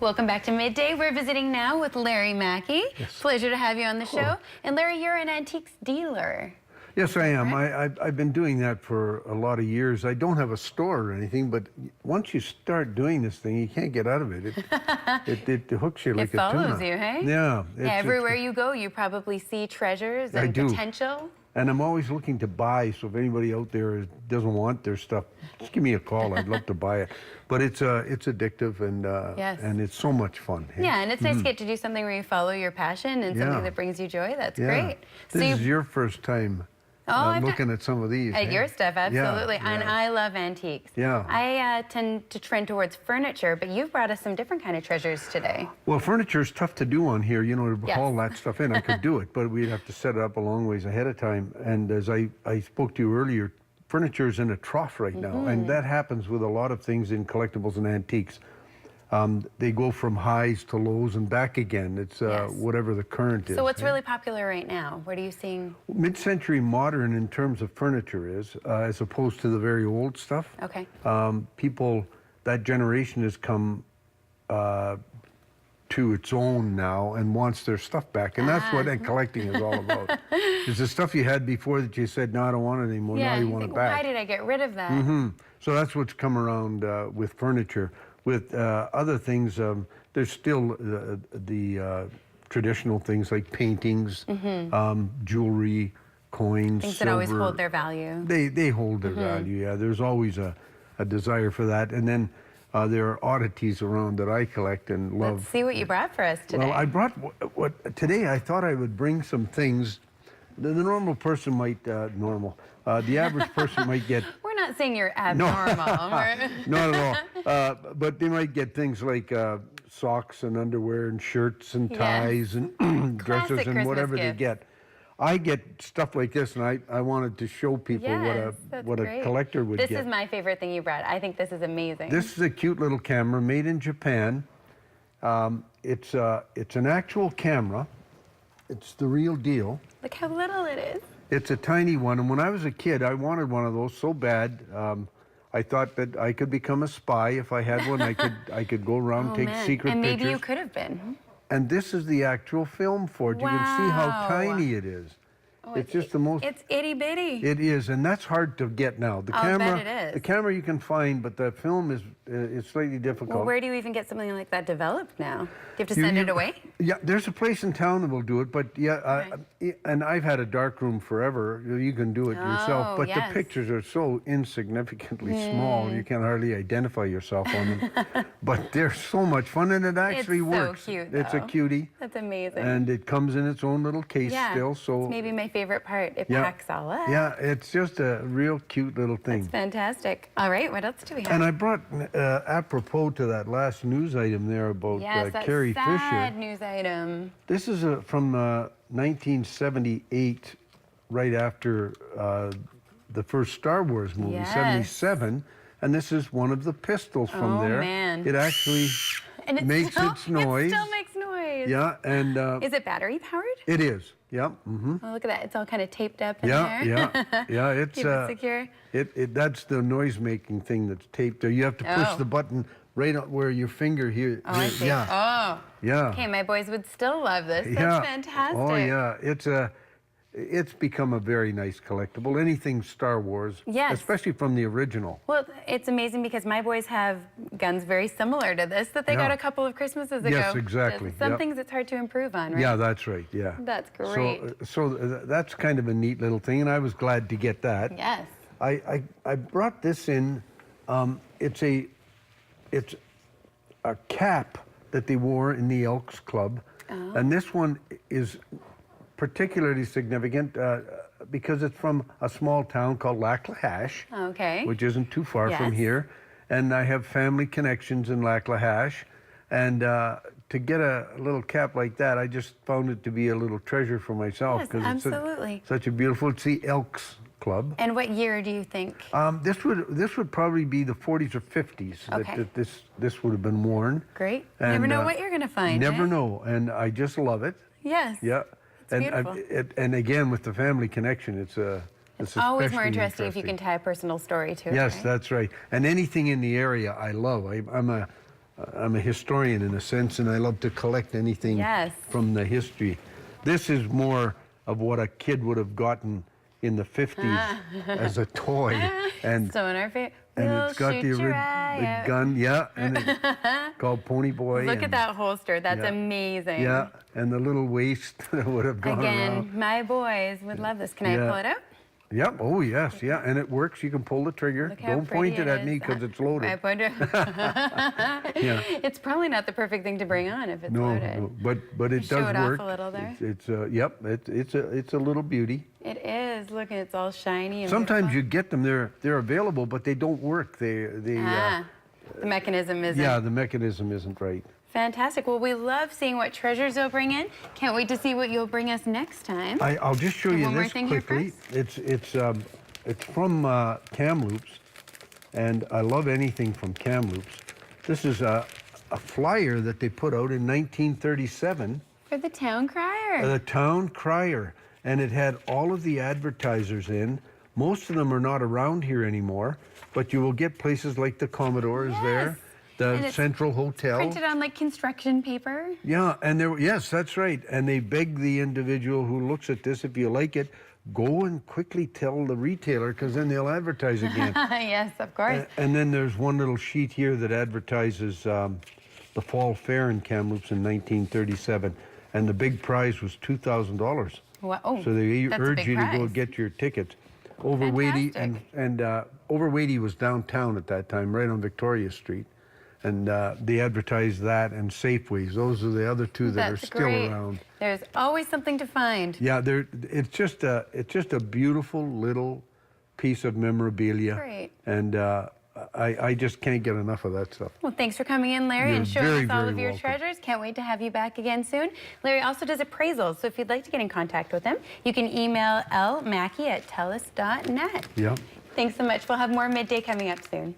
Welcome back to Midday. We're visiting now with Larry Maki. Yes. Pleasure to have you on the show. And Larry, you're an antiques dealer. Yes, I am. I've been doing that for a lot of years. I don't have a store or anything, but once you start doing this thing, you can't get out of it. It hooks you like a tuna. It follows you, hey? Yeah. Everywhere you go, you probably see treasures and potential. And I'm always looking to buy, so if anybody out there doesn't want their stuff, just give me a call. I'd love to buy it. But it's addictive and it's so much fun. Hey? Yeah, and it's nice to get to do something where you follow your passion and something that brings you joy. That's great. This is your first time looking at some of these. At your stuff, absolutely. Yeah. And I love antiques. Yeah. I tend to trend towards furniture, but you've brought us some different kind of treasures today. Well, furniture is tough to do on here, you know, to haul that stuff in. I could do it, but we'd have to set it up a long ways ahead of time. And as I spoke to you earlier, furniture is in a trough right now, and that happens with a lot of things in collectibles and antiques. They go from highs to lows and back again. It's whatever the current is. So what's really popular right now? What are you seeing? Mid-century modern in terms of furniture is, as opposed to the very old stuff. Okay. People, that generation has come to its own now and wants their stuff back. And that's what collecting is all about. It's the stuff you had before that you said, no, I don't want it anymore. Now you want it back. Why did I get rid of that? So that's what's come around with furniture. With other things, there's still the traditional things like paintings, jewelry, coins, Things silver. that always hold their value. They hold their value, yeah. There's always a desire for that. And then there are oddities around that I collect and love. Let's see what you brought for us today. Well, I brought today I thought I would bring some things the normal person might, the average person might get. We're not saying you're abnormal. Not at all. But they might get things like socks and underwear and shirts and ties and dresses and whatever they get. I get stuff like this, and I wanted to show people what a collector would get. This is my favorite thing you brought. I think this is amazing. This is a cute little camera made in Japan. It's an actual camera. It's the real deal. Look how little it is. It's a tiny one, and when I was a kid, I wanted one of those so bad. I thought that I could become a spy if I had one. I could go around take secret pictures. And maybe you could have been. And this is the actual film for it. You can see how tiny it is. Oh, it's just the most. It's itty bitty. It is, and that's hard to get now. The I'll camera, bet it is. The camera you can find, but the film is slightly difficult. Well, where do you even get something like that developed now? Do you have to send it away? Yeah, there's a place in town that will do it, but and I've had a dark room forever. You can do it yourself, but the pictures are so insignificantly small, you can hardly identify yourself on them. But they're so much fun, and it actually works. So cute, It's a cutie. That's amazing. And it comes in its own little case still. So it's maybe my favorite part. It packs all up. Yeah, it's just a real cute little thing. That's fantastic. All right, what else do we have? And I brought, apropos to that last news item there about Carrie Fisher. Sad news item. This is from 1978, right after the first Star Wars movie, 77. And this is one of the pistols from there. Oh, man. It actually makes its noise. It still makes noise. Yeah, and... is it battery powered? It is, yeah. Oh, look at that. It's all kind of taped up in there. Yeah, it's... Keep it secure. That's the noise-making thing that's taped there. You have to push the button right up where your finger here. Oh, I see. Yeah. Okay, my boys would still love this. That's fantastic. Oh, yeah. It's become a very nice collectible. Anything Star Wars, especially from the original. Well, it's amazing because my boys have guns very similar to this that they got a couple of Christmases ago. Yes, exactly. Some things it's hard to improve on, right? Yeah, that's right, yeah. That's great. So that's kind of a neat little thing, and I was glad to get that. Yes. I brought this in. It's a cap that they wore in the Elks Club, and this one is particularly significant because it's from a small town called Laclahash, which isn't too far from here, and I have family connections in Laclahash, and to get a little cap like that, I just found it to be a little treasure for myself because it's such a beautiful. It's the Elks Club. And what year do you think? This would probably be the 40s or 50s that this would have been worn. Great. You never know what you're going to find. Never know, and I just love it. Yes. Yeah. And again, with the family connection, it's always more interesting if you can tie a personal story to it. Yes, that's right. And anything in the area, I love. I'm a historian in a sense, and I love to collect anything from the history. This is more of what a kid would have gotten in the 50s as a toy. And so in our and it's got the gun, and it's called Pony Boy. Look at that holster. That's amazing. Yeah, and the little waist that would have gone around. Again, my boys would love this. Can I pull it out? Yep. Oh, yes. Yeah. And it works. You can pull the trigger. Don't point it at me because it's loaded. I point it. It's probably not the perfect thing to bring on if it's loaded. No, but it does show it work. Off a little there. It's a little beauty. It is. Look, it's all shiny. And sometimes beautiful. you get them. They're available, but they don't work. The mechanism isn't. Yeah, the mechanism isn't right. Fantastic. Well, we love seeing what treasures you'll bring in. Can't wait to see what you'll bring us next time. I'll just show you this quickly. It's from Kamloops, and I love anything from Kamloops. This is a flyer that they put out in 1937. For the town crier. The town crier, and it had all of the advertisers in. Most of them are not around here anymore, but you will get places like the Commodore is there. The Central Hotel. Printed on like construction paper. Yeah, and yes, that's right. And they beg the individual who looks at this, if you like it, go and quickly tell the retailer, because then they'll advertise again. Yes, of course. And then there's one little sheet here that advertises the Fall Fair in Kamloops in 1937, and the big prize was $2,000. Wow. Oh, so they urge you to go get your tickets. Overweighty and Overweighty was downtown at that time, right on Victoria Street. And they advertise that and Safeways. Those are the other two that are still around. There's always something to find. Yeah, it's just a beautiful little piece of memorabilia. Great. And I just can't get enough of that stuff. Well, thanks for coming in, Larry, and showing us all of your welcome. treasures. Can't wait to have you back again soon. Larry also does appraisals, so if you'd like to get in contact with him, you can email lmaki@telus.net. Yeah. Thanks so much. We'll have more Midday coming up soon.